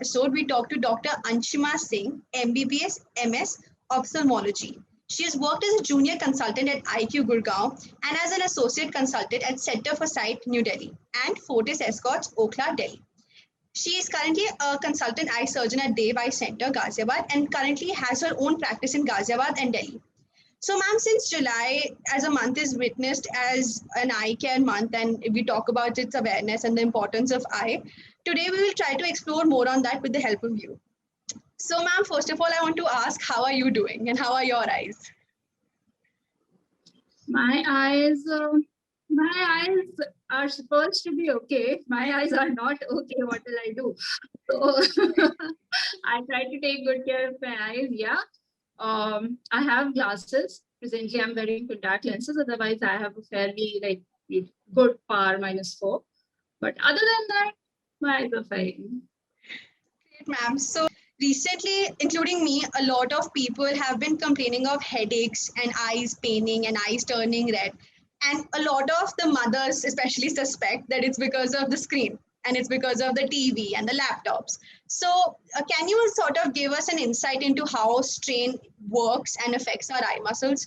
episode, we talked to Dr. Anshima Singh, MBBS, MS, Ophthalmology. She has worked as a junior consultant at IQ Gurgaon and as an associate consultant at Center for Sight, New Delhi, and Fortis Escorts, Okhla, Delhi. She is currently a consultant eye surgeon at Dev Eye Center, Ghaziabad, and currently has her own practice in Ghaziabad and Delhi. So, ma'am, since July as a month is witnessed as an eye care month, and we talk about its awareness and the importance of eye, today we will try to explore more on that with the help of you. So, ma'am, first of all, I want to ask, how are you doing and how are your eyes? My eyes are supposed to be okay. My eyes are not okay. What will I do? So I try to take good care of my eyes. Yeah. I have glasses. Presently, I'm wearing contact lenses. Otherwise, I have a fairly good power -4. But other than that, my eyes are fine. Great, ma'am. So recently, including me, a lot of people have been complaining of headaches and eyes paining and eyes turning red. And a lot of the mothers especially suspect that it's because of the screen and it's because of the TV and the laptops. So can you sort of give us an insight into how strain works and affects our eye muscles?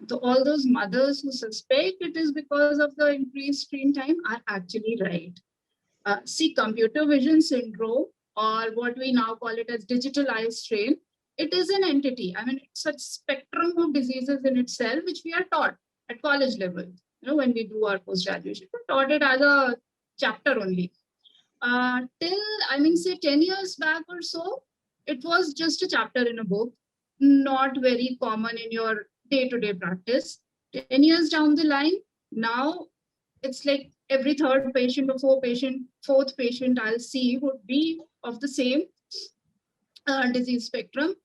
So all those mothers who suspect it is because of the increased screen time are actually right. See, computer vision syndrome, or what we now call it as digital eye strain, it is an entity. I mean, it's a spectrum of diseases in itself, which we are taught at college level. When we do our post-graduation, we're taught it as a chapter only. Till, say 10 years back or so, it was just a chapter in a book, not very common in your day-to-day practice. 10 years down the line, now it's like every third patient or fourth patient I'll see would be of the same disease spectrum.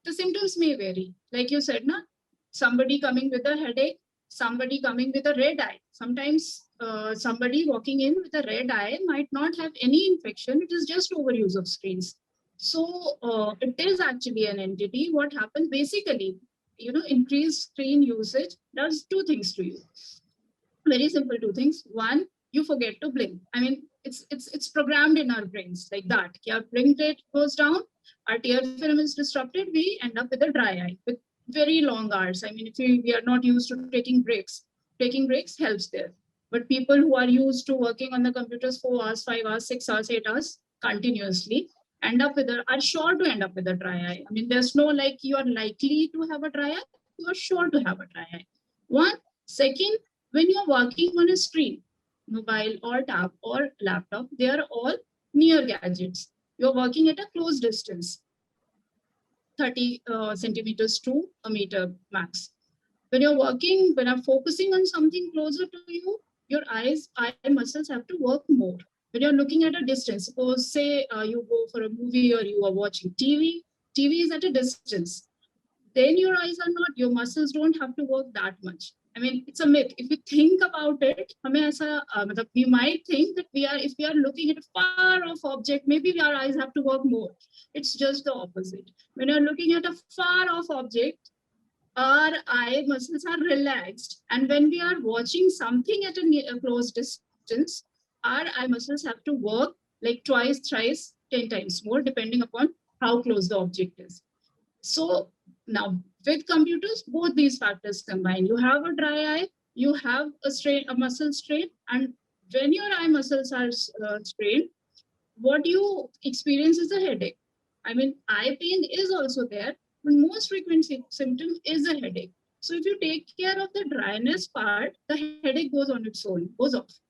The symptoms may vary. Like you said, somebody coming with a headache, somebody coming with a red eye. Sometimes somebody walking in with a red eye might not have any infection. It is just overuse of screens. So it is actually an entity. What happens basically, increased screen usage does two things to you. Very simple two things. One, you forget to blink. I mean, it's programmed in our brains like that. Our blink rate goes down, our tear film is disrupted, we end up with a dry eye with very long hours. I mean, if we are not used to taking breaks helps there. But people who are used to working on the computers 4 hours, 5 hours, 6 hours, 8 hours continuously are sure to end up with a dry eye. I mean, there's no like you are likely to have a dry eye, you are sure to have a dry eye. One. Second, when you're working on a screen, mobile or tab or laptop, they are all near gadgets. You're working at a close distance, 30 centimeters to a meter max. When I'm focusing on something closer to you, your eye muscles have to work more. When you're looking at a distance, suppose say you go for a movie or you are watching TV is at a distance. Then your eyes are not, your muscles don't have to work that much. I mean, it's a myth. If you think about it, we might think that if we are looking at a far off object, maybe our eyes have to work more. It's just the opposite. When you're looking at a far off object, our eye muscles are relaxed. And when we are watching something at a close distance, our eye muscles have to work like twice, thrice, 10 times more, depending upon how close the object is. So now with computers, both these factors combine. You have a dry eye, you have a muscle strain, and when your eye muscles are strained, what you experience is a headache. I mean, eye pain is also there, but most frequent symptom is a headache. So if you take care of the dryness part, the headache goes off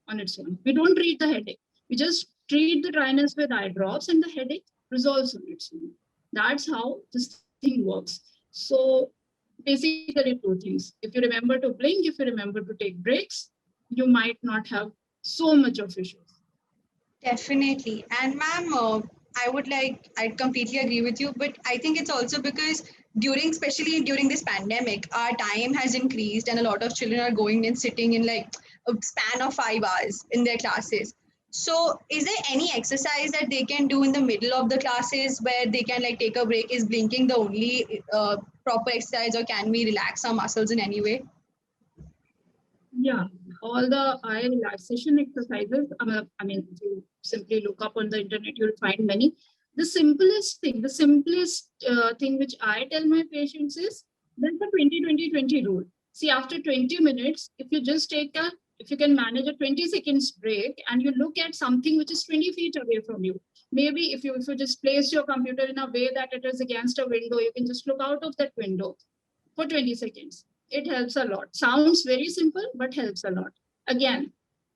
on its own. We don't treat the headache. We just treat the dryness with eye drops and the headache resolves on its own. That's how this thing works. So basically two things. If you remember to blink, if you remember to take breaks, you might not have so much of issues. Definitely. And ma'am, I completely agree with you, but I think it's also because especially during this pandemic, our time has increased and a lot of children are going and sitting in like a span of 5 hours in their classes. So is there any exercise that they can do in the middle of the classes where they can like take a break? Is blinking the only proper exercise, or can we relax our muscles in any way? Yeah. all the eye relaxation exercises. I mean, if you simply look up on the internet, you'll find many. The simplest thing which I tell my patients is that's the 20-20-20 rule. See, after 20 minutes, if you can manage a 20 seconds break and you look at something which is 20 feet away from you, maybe if you just place your computer in a way that it is against a window, you can just look out of that window for 20 seconds. It helps a lot. Sounds very simple, but helps a lot. Again,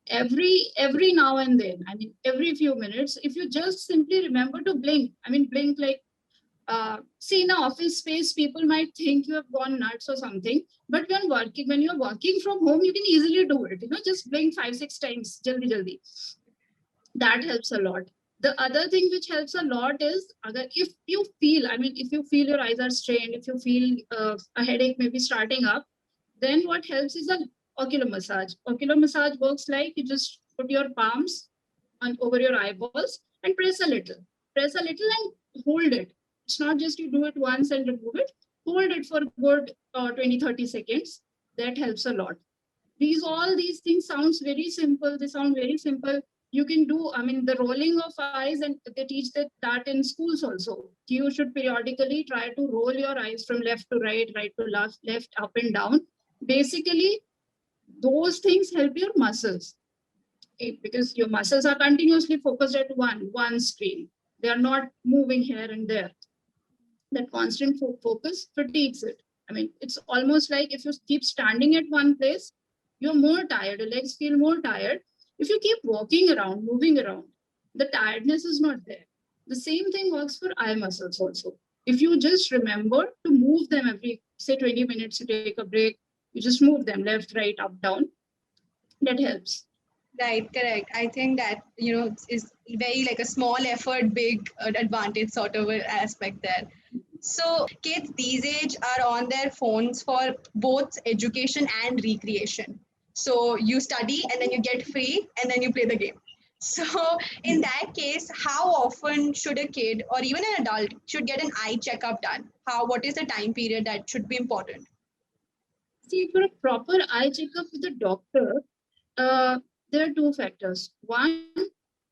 every now and then, I mean, every few minutes, if you just simply remember to blink, I mean, blink like, see, in an office space, people might think you have gone nuts or something, but when you're working from home, you can easily do it. Just blink 5-6 times, jaldi jaldi. That helps a lot. The other thing which helps a lot is if you feel your eyes are strained, if you feel a headache maybe starting up, then what helps is an ocular massage. Ocular massage works like you just put your palms over your eyeballs and press a little and hold it. It's not just you do it once and remove it. Hold it for good 20-30 seconds. That helps a lot. All these things sounds very simple. They sound very simple. You can do, I mean, the rolling of eyes, and they teach that in schools also. You should periodically try to roll your eyes from left to right, right to left, up and down. Basically, those things help your muscles. Because your muscles are continuously focused at one screen. They are not moving here and there. That constant focus fatigues it. I mean, it's almost like if you keep standing at one place, you're more tired, your legs feel more tired. If you keep walking around, moving around, the tiredness is not there. The same thing works for eye muscles also. If you just remember to move them every, say, 20 minutes, you take a break, you just move them left, right, up, down, that helps. Right, correct. I think that, is very like a small effort, big advantage sort of an aspect there. So kids these age are on their phones for both education and recreation. So you study and then you get free and then you play the game. So in that case, how often should a kid or even an adult should get an eye checkup done? What is the time period that should be important? See, for a proper eye checkup with a doctor, there are two factors. One,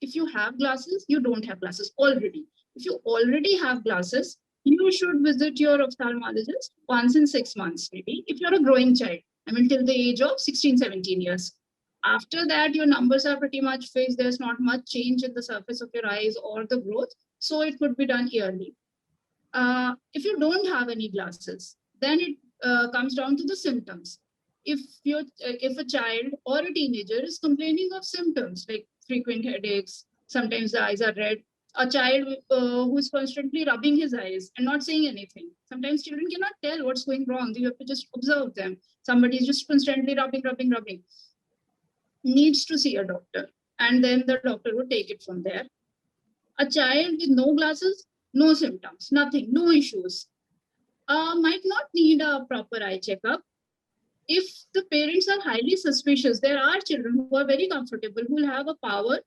if you have glasses, you don't have glasses already. If you already have glasses, you should visit your ophthalmologist once in 6 months, maybe, if you're a growing child. I mean, till the age of 16, 17 years. After that, your numbers are pretty much fixed. There's not much change in the surface of your eyes or the growth. So it could be done yearly. If you don't have any glasses, then it comes down to the symptoms. If a child or a teenager is complaining of symptoms like frequent headaches, sometimes the eyes are red, a child who is constantly rubbing his eyes and not saying anything. Sometimes children cannot tell what's going wrong. You have to just observe them. Somebody is just constantly rubbing. Needs to see a doctor, and then the doctor would take it from there. A child with no glasses, no symptoms, nothing, no issues, might not need a proper eye checkup. If the parents are highly suspicious, there are children who are very comfortable, who will have a power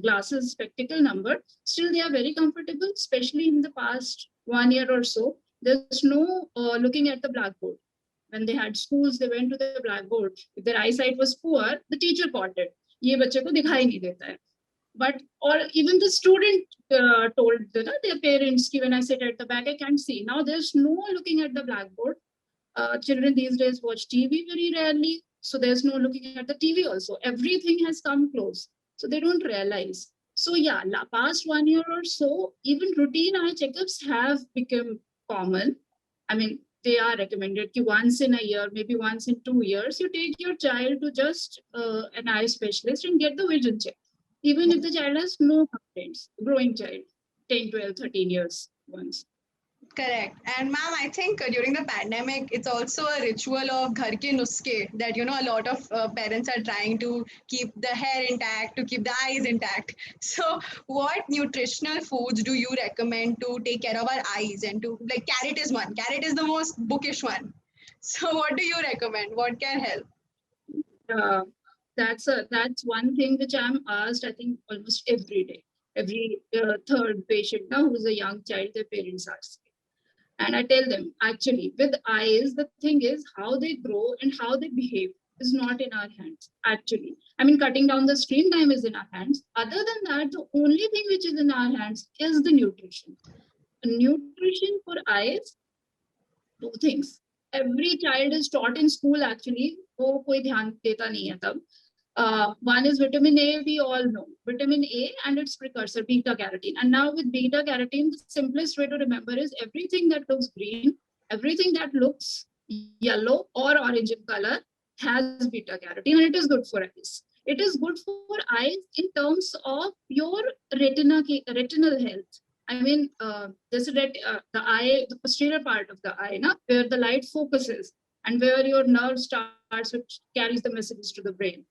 glasses spectacle number. Still, they are very comfortable, especially in the past 1 year or so. There's no looking at the blackboard. When they had schools, they went to the blackboard. If their eyesight was poor, the teacher caught it. ये बच्चे को दिखाई नहीं देता है. But, or even the student told their parents, when I sit at the back, I can't see. Now there's no looking at the blackboard. Children these days watch TV very rarely. So there's no looking at the TV also. Everything has come close. So they don't realize. So yeah, past 1 year or so, even routine eye checkups have become common. I mean, they are recommended once in a year, maybe once in 2 years, you take your child to just an eye specialist and get the vision check. Even if the child has no complaints, growing child, 10, 12, 13 years once. Correct. And ma'am, I think during the pandemic, it's also a ritual of ghar ke nuske that, a lot of parents are trying to keep the hair intact, to keep the eyes intact. So what nutritional foods do you recommend to take care of our eyes and to, like, carrot is one. Carrot is the most bookish one. So what do you recommend? What can help? That's one thing which I'm asked, I think, almost every day. Every third patient now who's a young child, their parents ask. And I tell them, actually, with eyes, the thing is how they grow and how they behave. is not in our hands, actually. I mean, cutting down the screen time is in our hands. Other than that, the only thing which is in our hands is the nutrition. Nutrition for eyes, two things. Every child is taught in school, actually. वो कोई ध्यान देता नहीं है तब. One is vitamin A, we all know. Vitamin A and its precursor, beta carotene. And now with beta carotene, the simplest way to remember is everything that looks green, everything that looks yellow or orange in color has beta carotene, and it is good for eyes. It is good for eyes in terms of your retinal health. I mean, the eye, the posterior part of the eye, where the light focuses and where your nerve starts, which carries the messages to the brain,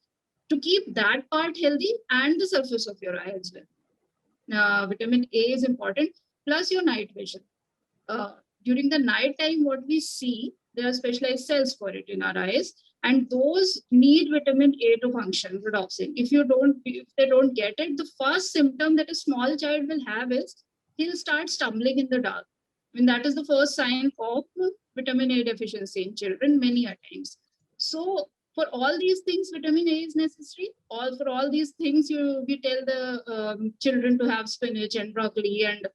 to keep that part healthy and the surface of your eye as well. Vitamin A is important, plus your night vision. During the night time, what we see, there are specialized cells for it in our eyes, and those need vitamin A to function, rhodopsin. If they don't get it, the first symptom that a small child will have is he'll start stumbling in the dark. I mean, that is the first sign of vitamin A deficiency in children many a times. So for all these things, vitamin A is necessary. For all these things, we tell the children to have spinach and broccoli and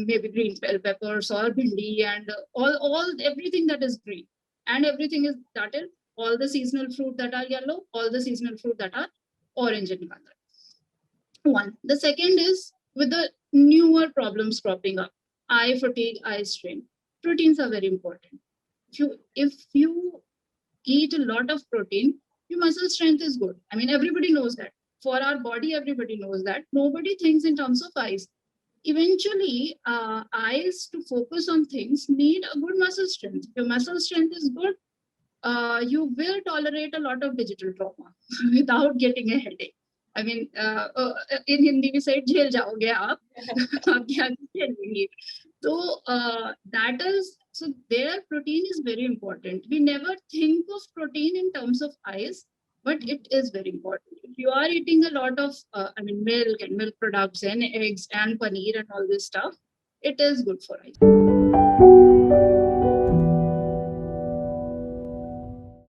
maybe green bell peppers or bhindi and everything that is green. And everything is that is all the seasonal fruit that are yellow, all the seasonal fruit that are orange in color. One. The second is with the newer problems cropping up, eye fatigue, eye strain. Proteins are very important. If you eat a lot of protein, your muscle strength is good. I mean, everybody knows that. For our body, everybody knows that. Nobody thinks in terms of eyes. Eventually, eyes to focus on things need a good muscle strength. If your muscle strength is good, you will tolerate a lot of digital trauma without getting a headache. I mean, in Hindi we say, "Jail jaoge aap." Aap kya khalengi? So that is, so their protein is very important. We never think of protein in terms of eyes, but it is very important. If you are eating a lot of, milk and milk products and eggs and paneer and all this stuff, it is good for eyes.